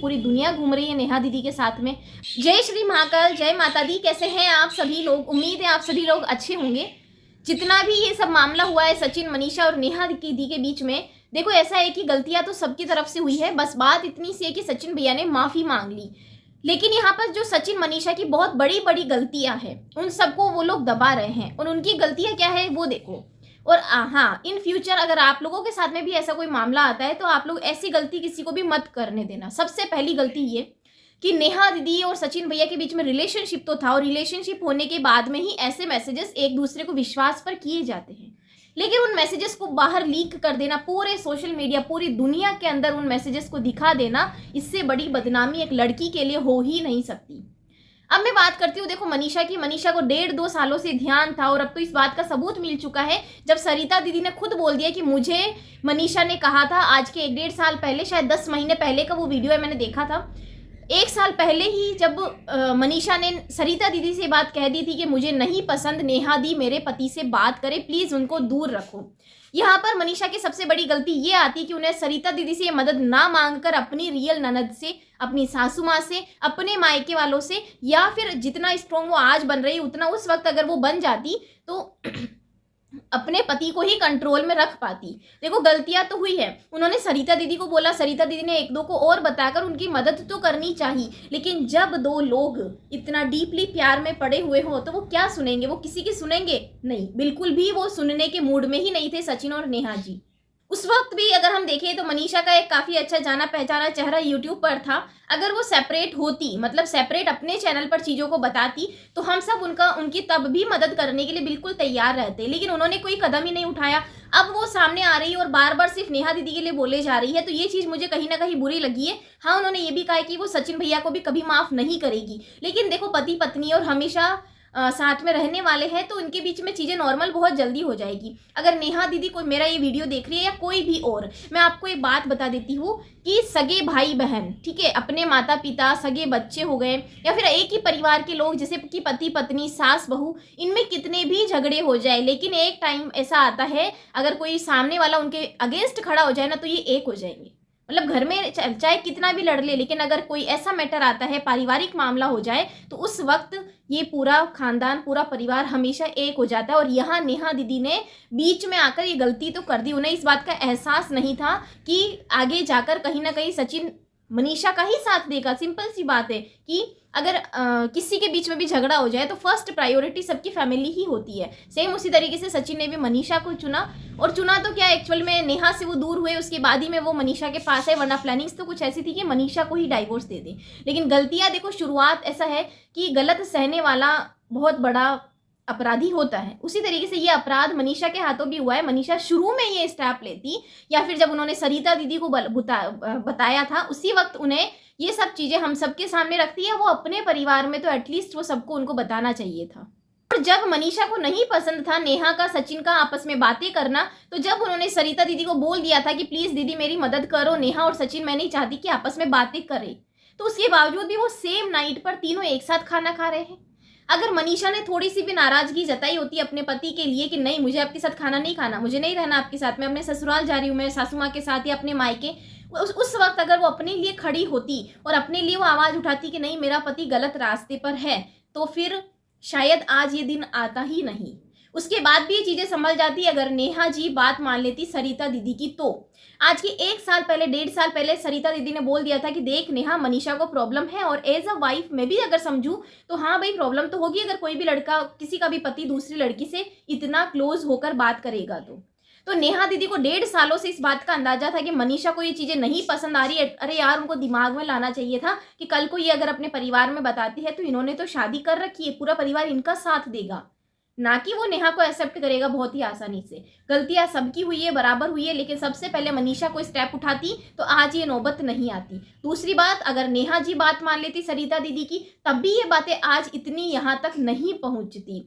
पूरी दुनिया घूम रही है नेहा दीदी के साथ में। जय श्री महाकाल, जय माता दी। कैसे हैं आप सभी लोग? उम्मीद है आप सभी लोग अच्छे होंगे। जितना भी ये सब मामला हुआ है सचिन, मनीषा और नेहा दीदी के बीच में, देखो ऐसा है कि गलतियां तो सबकी तरफ से हुई है, बस बात इतनी सी है कि सचिन भैया ने माफी मांग ली। लेकिन यहाँ पर जो सचिन मनीषा की बहुत बड़ी बड़ी गलतियां हैं, उन सबको वो लोग दबा रहे हैं। और उनकी गलतियां क्या है वो देखो। और हाँ, इन फ्यूचर अगर आप लोगों के साथ में भी ऐसा कोई मामला आता है तो आप लोग ऐसी गलती किसी को भी मत करने देना। सबसे पहली गलती ये कि नेहा दीदी और सचिन भैया के बीच में रिलेशनशिप तो था, और रिलेशनशिप होने के बाद में ही ऐसे मैसेजेस एक दूसरे को विश्वास पर किए जाते हैं। लेकिन उन मैसेजेस को बाहर लीक कर देना, पूरे सोशल मीडिया, पूरी दुनिया के अंदर उन मैसेजेस को दिखा देना, इससे बड़ी बदनामी एक लड़की के लिए हो ही नहीं सकती। अब मैं बात करती हूँ देखो मनीषा की। मनीषा को 1.5-2 सालों से ध्यान था, और अब तो इस बात का सबूत मिल चुका है जब सरिता दीदी ने खुद बोल दिया कि मुझे मनीषा ने कहा था, आज के 1-1.5 साल पहले, शायद 10 महीने पहले का वो वीडियो है, मैंने देखा था। 1 साल पहले ही जब मनीषा ने सरिता दीदी से बात कह दी थी कि मुझे नहीं पसंद नेहा दी मेरे पति से बात करे, प्लीज उनको दूर रखो। यहाँ पर मनीषा की सबसे बड़ी गलती ये आती है कि उन्हें सरिता दीदी से ये मदद ना मांगकर अपनी रियल ननद से, अपनी सासू माँ से, अपने मायके वालों से, या फिर जितना स्ट्रॉन्ग वो आज बन रही उतना उस वक्त अगर वो बन जाती तो अपने पति को ही कंट्रोल में रख पाती। देखो गलतियां तो हुई है, उन्होंने सरिता दीदी को बोला, सरिता दीदी ने 1-2 को और बताकर उनकी मदद तो करनी चाहिए। लेकिन जब 2 लोग इतना डीपली प्यार में पड़े हुए हो तो वो क्या सुनेंगे? वो किसी की सुनेंगे नहीं, बिल्कुल भी वो सुनने के मूड में ही नहीं थे सचिन और नेहा जी। उस वक्त भी अगर हम देखें तो मनीषा का एक काफी अच्छा जाना पहचाना चेहरा यूट्यूब पर था। अगर वो सेपरेट होती, मतलब सेपरेट अपने चैनल पर चीजों को बताती, तो हम सब उनकी तब भी मदद करने के लिए बिल्कुल तैयार रहते। लेकिन उन्होंने कोई कदम ही नहीं उठाया। अब वो सामने आ रही है और बार बार सिर्फ नेहा दीदी के लिए बोले जा रही है, तो ये चीज मुझे कहीं ना कहीं बुरी लगी है। हाँ, उन्होंने ये भी कहा है कि वो सचिन भैया को भी कभी माफ नहीं करेगी। लेकिन देखो पति पत्नी और हमेशा साथ में रहने वाले हैं, तो उनके बीच में चीज़ें नॉर्मल बहुत जल्दी हो जाएगी। अगर नेहा दीदी कोई मेरा ये वीडियो देख रही है या कोई भी और, मैं आपको एक बात बता देती हूँ कि सगे भाई बहन, ठीक है, अपने माता पिता, सगे बच्चे हो गए, या फिर एक ही परिवार के लोग जैसे कि पति पत्नी, सास बहू, इनमें कितने भी झगड़े हो जाए, लेकिन एक टाइम ऐसा आता है अगर कोई सामने वाला उनके अगेंस्ट खड़ा हो जाए ना, तो ये एक हो जाएंगे। मतलब घर में चाहे कितना भी लड़ ले, लेकिन अगर कोई ऐसा मैटर आता है, पारिवारिक मामला हो जाए, तो उस वक्त ये पूरा खानदान, पूरा परिवार हमेशा एक हो जाता है। और यहाँ नेहा दीदी ने बीच में आकर ये गलती तो कर दी। उन्हें इस बात का एहसास नहीं था कि आगे जाकर कहीं ना कहीं सचिन मनीषा का ही साथ देगा। सिंपल सी बात है कि अगर किसी के बीच में भी झगड़ा हो जाए तो फर्स्ट प्रायोरिटी सबकी फैमिली ही होती है। सेम उसी तरीके से सचिन ने भी मनीषा को चुना, और चुना तो क्या, एक्चुअल में नेहा से वो दूर हुए, उसके बाद ही में वो मनीषा के पास है, वरना प्लानिंग्स तो कुछ ऐसी थी कि मनीषा को ही डाइवोर्स दे दे। लेकिन गलतियां देखो, शुरुआत ऐसा है कि गलत सहने वाला बहुत बड़ा अपराधी होता है। उसी तरीके से ये अपराध मनीषा के हाथों भी हुआ है। मनीषा शुरू में ये स्टेप लेती, या फिर जब उन्होंने सरिता दीदी को बताया था, उसी वक्त उन्हें ये सब चीजें हम सबके सामने रखती है। वो अपने परिवार में तो एटलीस्ट वो सबको उनको बताना चाहिए था। और जब मनीषा को नहीं पसंद था नेहा का सचिन का आपस में बातें करना, तो जब उन्होंने सरिता दीदी को बोल दिया था कि प्लीज दीदी मेरी मदद करो, नेहा और सचिन मैं नहीं चाहती कि आपस में बातें करें, तो उसके बावजूद भी वो सेम नाइट पर तीनों एक साथ खाना खा रहे हैं। अगर मनीषा ने थोड़ी सी भी नाराजगी जताई होती अपने पति के लिए कि नहीं मुझे आपके साथ खाना नहीं खाना, मुझे नहीं रहना आपके साथ, मैं अपने ससुराल जा रही हूँ, मैं सासू माँ के साथ या अपने मायके, उस वक्त अगर वो अपने लिए खड़ी होती और अपने लिए वो आवाज उठाती कि नहीं मेरा पति गलत रास्ते पर है, तो फिर शायद आज ये दिन आता ही नहीं। उसके बाद भी ये चीजें संभल जाती अगर नेहा जी बात मान लेती सरिता दीदी की। तो आज के 1 साल पहले, 1.5 साल पहले सरिता दीदी ने बोल दिया था कि देख नेहा, मनीषा को प्रॉब्लम है, और एज अ वाइफ मैं भी अगर समझूं तो हाँ भाई प्रॉब्लम तो होगी अगर कोई भी लड़का, किसी का भी पति दूसरी लड़की से इतना क्लोज होकर बात करेगा। तो नेहा दीदी को 1.5 सालों से इस बात का अंदाजा था कि मनीषा को ये चीजें नहीं पसंद आ रही है। अरे यार, उनको दिमाग में लाना चाहिए था कि कल को ये अगर अपने परिवार में बताती है तो इन्होंने तो शादी कर रखी है, पूरा परिवार इनका साथ देगा, ना कि वो नेहा को एक्सेप्ट करेगा बहुत ही आसानी से। गलतियां सबकी हुई है, बराबर हुई है, लेकिन सबसे पहले मनीषा को स्टेप उठाती तो आज ये नौबत नहीं आती। दूसरी बात, अगर नेहा जी बात मान लेती सरिता दीदी की, तब भी ये बातें आज इतनी यहाँ तक नहीं पहुंचती,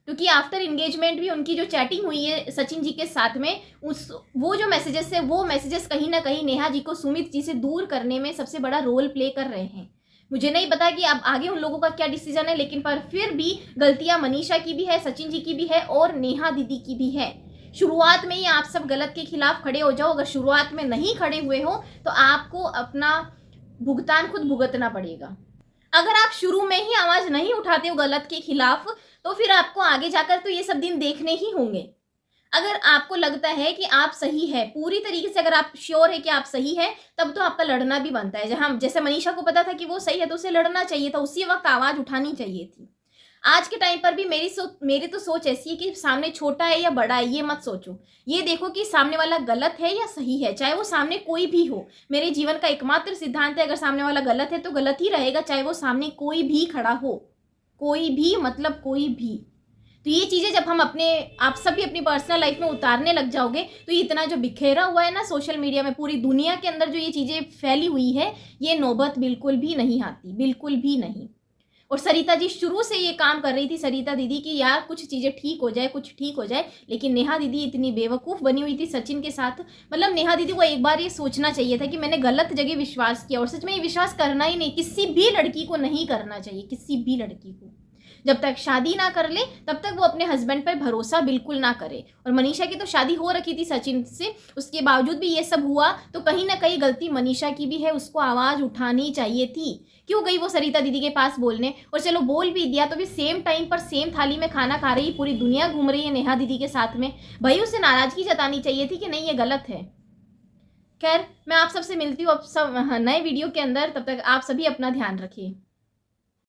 क्योंकि आफ्टर इंगेजमेंट भी उनकी जो चैटिंग हुई है सचिन जी के साथ में, वो जो मैसेजेस है, वो मैसेजेस कहीं ना कहीं नेहा जी को सुमित जी से दूर करने में सबसे बड़ा रोल प्ले कर रहे हैं। मुझे नहीं पता कि अब आगे उन लोगों का क्या डिसीजन है, लेकिन पर फिर भी गलतियां मनीषा की भी है, सचिन जी की भी है और नेहा दीदी की भी है। शुरुआत में ही आप सब गलत के खिलाफ खड़े हो जाओ। अगर शुरुआत में नहीं खड़े हुए हो तो आपको अपना भुगतान खुद भुगतना पड़ेगा। अगर आप शुरू में ही आवाज नहीं उठाते हो गलत के खिलाफ, तो फिर आपको आगे जाकर तो ये सब दिन देखने ही होंगे। अगर आपको लगता है कि आप सही है, पूरी तरीके से अगर आप श्योर है कि आप सही है, तब तो आपका लड़ना भी बनता है। जहां जैसे मनीषा को पता था कि वो सही है, तो उसे लड़ना चाहिए था, उसी वक्त आवाज उठानी चाहिए थी। आज के टाइम पर भी मेरी तो सोच ऐसी है कि सामने छोटा है या बड़ा है ये मत सोचो, ये देखो कि सामने वाला गलत है या सही है, चाहे वो सामने कोई भी हो। मेरे जीवन का एकमात्र सिद्धांत है, अगर सामने वाला गलत है तो गलत ही रहेगा, चाहे वो सामने कोई भी खड़ा हो, कोई भी मतलब कोई भी। तो ये चीज़ें जब हम आप सब भी अपनी पर्सनल लाइफ में उतारने लग जाओगे, तो ये इतना जो बिखेरा हुआ है ना सोशल मीडिया में, पूरी दुनिया के अंदर जो ये चीज़ें फैली हुई है, ये नौबत बिल्कुल भी नहीं आती, बिल्कुल भी नहीं। और सरिता जी शुरू से ये काम कर रही थी, सरिता दीदी की यार कुछ चीज़ें ठीक हो जाए, कुछ ठीक हो जाए, लेकिन नेहा दीदी इतनी बेवकूफ़ बनी हुई थी सचिन के साथ। मतलब नेहा दीदी को एक बार ये सोचना चाहिए था कि मैंने गलत जगह विश्वास किया, और सच में ये विश्वास करना ही नहीं, किसी भी लड़की को नहीं करना चाहिए, किसी भी लड़की को। जब तक शादी ना कर ले तब तक वो अपने हस्बैंड पर भरोसा बिल्कुल ना करे। और मनीषा की तो शादी हो रखी थी सचिन से, उसके बावजूद भी ये सब हुआ, तो कहीं ना कहीं गलती मनीषा की भी है, उसको आवाज़ उठानी चाहिए थी। क्यों गई वो सरिता दीदी के पास बोलने? और चलो बोल भी दिया तो भी सेम टाइम पर सेम थाली में खाना खा रही, पूरी दुनिया घूम रही है नेहा दीदी के साथ में, भाई उसे नाराजगी जतानी चाहिए थी कि नहीं ये गलत है। खैर मैं आप सबसे मिलती हूँ अब सब नए वीडियो के अंदर, तब तक आप सभी अपना ध्यान रखिए।